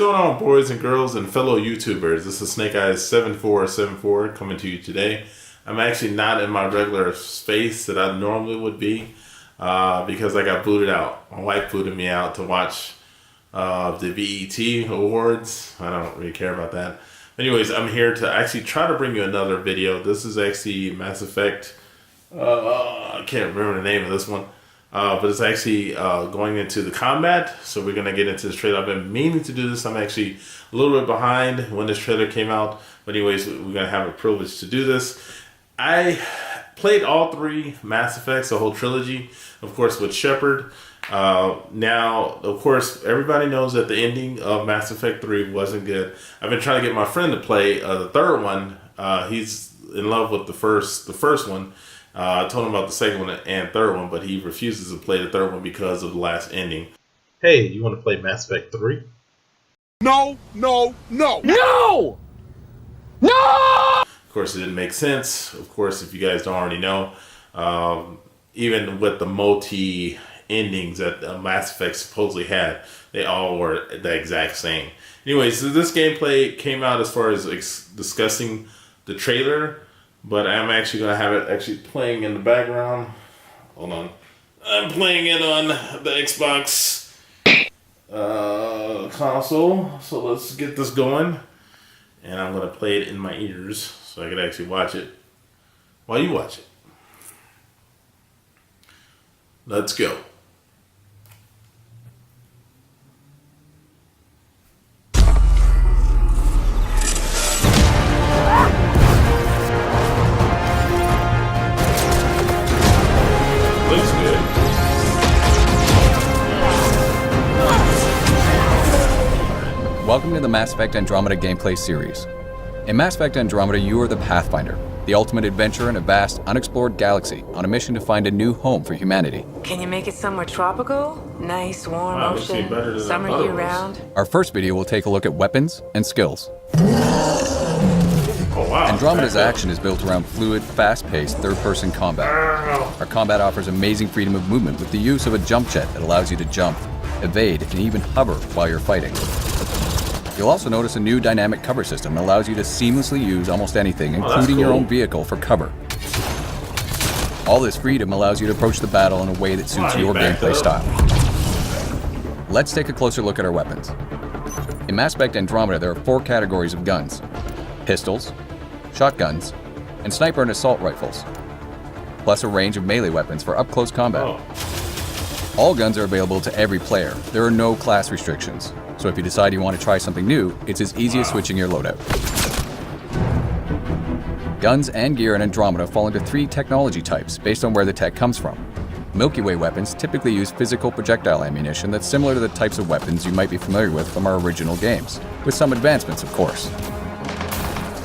going on, boys and girls and fellow YouTubers? This is Snake Eyes 7474 coming to you today. I'm actually not in my regular space that I normally would be because I got booted out. My wife booted me out to watch the BET Awards. I don't really care about that. Anyways, I'm here to actually try to bring you another video. This is actually Mass Effect. I can't remember the name of this one. But it's actually going into the combat, so we're going to get into this trailer. I've been meaning to do this. I'm actually a little bit behind when this trailer came out. But anyways, we're going to have a privilege to do this. I played all three Mass Effects, the whole trilogy, of course, with Shepard. Now, of course, everybody knows that the ending of Mass Effect 3 wasn't good. I've been trying to get my friend to play the third one. He's in love with the first one. I told him about the second one and third one, but he refuses to play the third one because of the last ending. Hey, you want to play Mass Effect 3? No! No! No! No! No! Of course, it didn't make sense. Of course, if you guys don't already know, even with the multi-endings that Mass Effect supposedly had, they all were the exact same. Anyways, so this gameplay came out as far as discussing the trailer. But I'm actually going to have it actually playing in the background. Hold on. I'm playing it on the Xbox console. So let's get this going. And I'm going to play it in my ears so I can actually watch it while you watch it. Let's go. Welcome to the Mass Effect Andromeda gameplay series. In Mass Effect Andromeda, you are the Pathfinder, the ultimate adventurer in a vast, unexplored galaxy on a mission to find a new home for humanity. Can you make it somewhere tropical? Nice, warm ocean, summer year-round? Our first video will take a look at weapons and skills. Oh, wow. Andromeda's action is built around fluid, fast-paced, third-person combat. Our combat offers amazing freedom of movement with the use of a jump jet that allows you to jump, evade, and even hover while you're fighting. You'll also notice a new dynamic cover system that allows you to seamlessly use almost anything, including your own vehicle, for cover. All this freedom allows you to approach the battle in a way that suits your gameplay style. Let's take a closer look at our weapons. In Mass Effect Andromeda, there are 4 categories of guns: pistols, shotguns, and sniper and assault rifles, plus a range of melee weapons for up-close combat. All guns are available to every player. There are no class restrictions. So if you decide you want to try something new, it's as easy as switching your loadout. Guns and gear in Andromeda fall into 3 technology types based on where the tech comes from. Milky Way weapons typically use physical projectile ammunition that's similar to the types of weapons you might be familiar with from our original games, with some advancements, of course.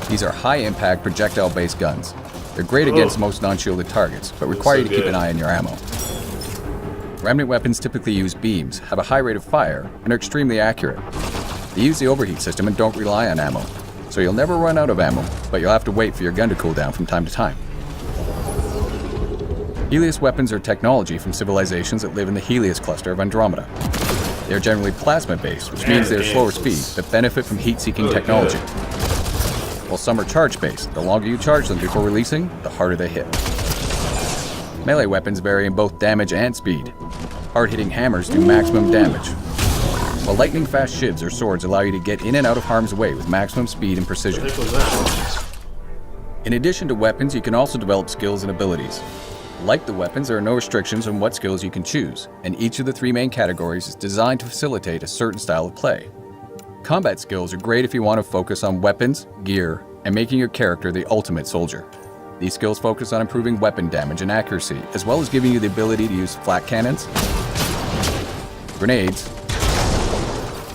These are high-impact projectile-based guns. They're great against most non-shielded targets, but require you to keep an eye on your ammo. Remnant weapons typically use beams, have a high rate of fire, and are extremely accurate. They use the overheat system and don't rely on ammo, so you'll never run out of ammo, but you'll have to wait for your gun to cool down from time to time. Helius Weapons are technology from civilizations that live in the Helius cluster of Andromeda. They are generally plasma-based, which means they are slower speed, but benefit from heat-seeking technology. While some are charge-based, the longer you charge them before releasing, the harder they hit. Melee weapons vary in both damage and speed. Hard-hitting hammers do maximum damage, while lightning-fast shivs or swords allow you to get in and out of harm's way with maximum speed and precision. In addition to weapons, you can also develop skills and abilities. Like the weapons, there are no restrictions on what skills you can choose, and each of the 3 main categories is designed to facilitate a certain style of play. Combat skills are great if you want to focus on weapons, gear, and making your character the ultimate soldier. These skills focus on improving weapon damage and accuracy, as well as giving you the ability to use flak cannons, grenades,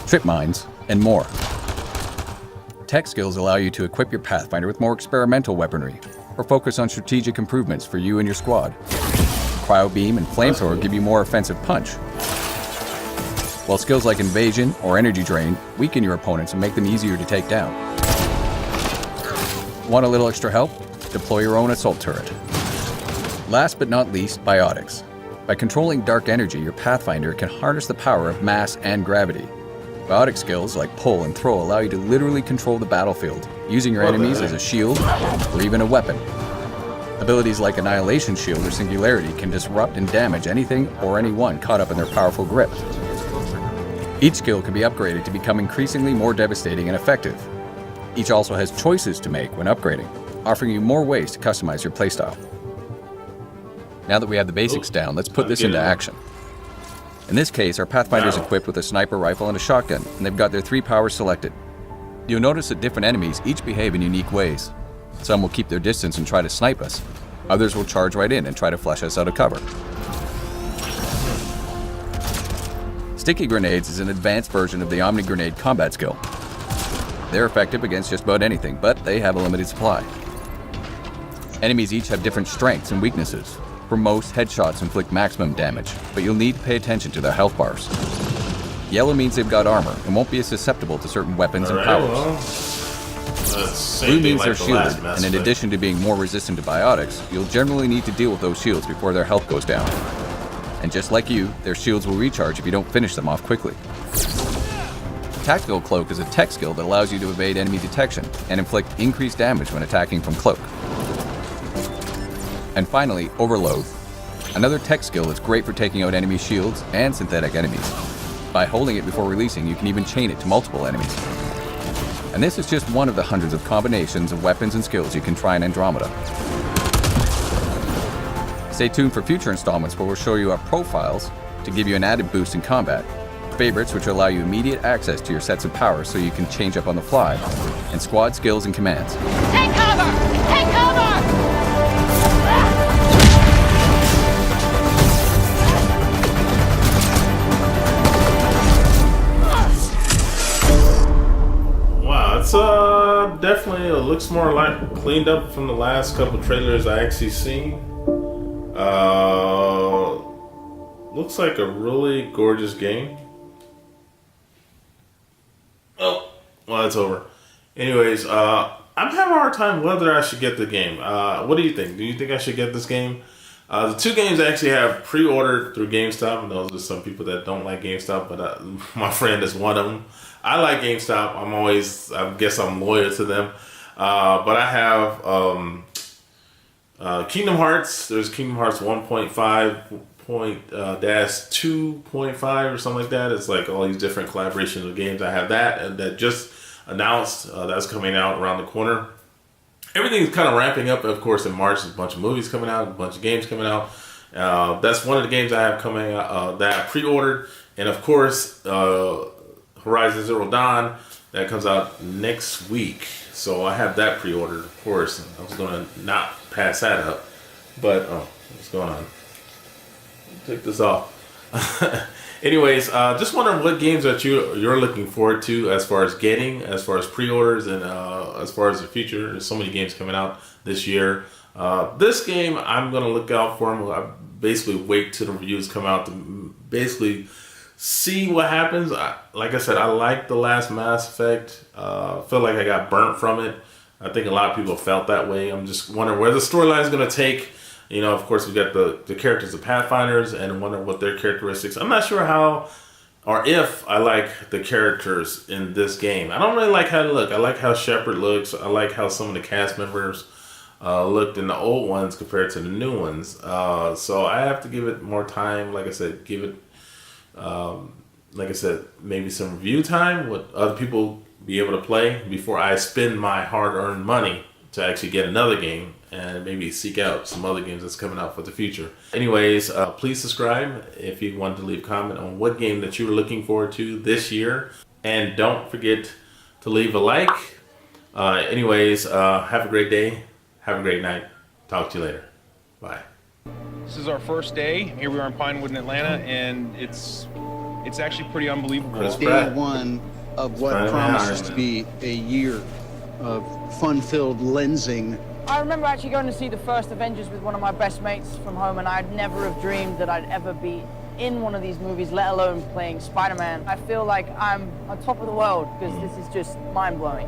trip mines, and more. Tech skills allow you to equip your Pathfinder with more experimental weaponry, or focus on strategic improvements for you and your squad. Cryo Beam and Flamethrower give you more offensive punch, while skills like Invasion or Energy Drain weaken your opponents and make them easier to take down. Want a little extra help? Deploy your own assault turret. Last but not least, Biotics. By controlling dark energy, your Pathfinder can harness the power of mass and gravity. Biotic skills like pull and throw allow you to literally control the battlefield, using your enemies as a shield or even a weapon. Abilities like Annihilation Shield or Singularity can disrupt and damage anything or anyone caught up in their powerful grip. Each skill can be upgraded to become increasingly more devastating and effective. Each also has choices to make when upgrading, offering you more ways to customize your playstyle. Now that we have the basics down, let's put this into action. In this case, our Pathfinder is equipped with a sniper rifle and a shotgun, and they've got their 3 powers selected. You'll notice that different enemies each behave in unique ways. Some will keep their distance and try to snipe us. Others will charge right in and try to flush us out of cover. Sticky Grenades is an advanced version of the Omni Grenade combat skill. They're effective against just about anything, but they have a limited supply. Enemies each have different strengths and weaknesses. For most, headshots inflict maximum damage, but you'll need to pay attention to their health bars. Yellow means they've got armor and won't be as susceptible to certain weapons and powers. Blue means they're shielded, and in addition to being more resistant to biotics, you'll generally need to deal with those shields before their health goes down. And just like you, their shields will recharge if you don't finish them off quickly. Tactical Cloak is a tech skill that allows you to evade enemy detection and inflict increased damage when attacking from cloak. And finally, Overload, another tech skill that's great for taking out enemy shields and synthetic enemies. By holding it before releasing, you can even chain it to multiple enemies. And this is just one of the hundreds of combinations of weapons and skills you can try in Andromeda. Stay tuned for future installments where we'll show you our profiles to give you an added boost in combat, favorites which allow you immediate access to your sets of powers so you can change up on the fly, and squad skills and commands. Take cover! Take cover! It's definitely looks more like cleaned up from the last couple trailers I actually seen. Looks like a really gorgeous game. Oh, well, it's over. Anyways, I'm having a hard time whether I should get the game. What do you think? Do you think I should get this game? The 2 games I actually have pre-ordered through GameStop, and those are some people that don't like GameStop, but my friend is one of them. I like GameStop. I guess I'm loyal to them. But I have Kingdom Hearts. There's Kingdom Hearts 1.5.-2.5 or something like that. It's like all these different collaborations of games. I have that, and that just announced that's coming out around the corner. Everything's kind of ramping up. Of course, in March, there's a bunch of movies coming out, a bunch of games coming out. That's one of the games I have coming out that I pre-ordered. And of course, Horizon Zero Dawn, that comes out next week. So I have that pre-ordered, of course. I was going to not pass that up. But, what's going on? Take this off. Anyways, just wondering what games that you're looking forward to as far as getting, as far as pre-orders, and as far as the future. There's so many games coming out this year. This game, I'm going to look out for them. I basically wait till the reviews come out to basically see what happens. Like I said, I like the last Mass Effect. I feel like I got burnt from it. I think a lot of people felt that way. I'm just wondering where the storyline is going to take. You know, of course, we got the characters of Pathfinders, and I wonder what their characteristics. I'm not sure how or if I like the characters in this game. I don't really like how they look. I like how Shepard looks. I like how some of the cast members looked in the old ones compared to the new ones. So I have to give it more time. Like I said, give it, maybe some review time, what other people be able to play before I spend my hard-earned money to actually get another game and maybe seek out some other games that's coming out for the future. Anyways, please subscribe if you want to leave a comment on what game that you were looking forward to this year. And don't forget to leave a like. Anyways, have a great day. Have a great night. Talk to you later. Bye. This is our first day. Here we are in Pinewood in Atlanta, and it's actually pretty unbelievable. Day one of what promises to be a year of fun-filled lensing. I remember actually going to see the first Avengers with one of my best mates from home, and I'd never have dreamed that I'd ever be in one of these movies, let alone playing Spider-Man. I feel like I'm on top of the world because this is just mind-blowing.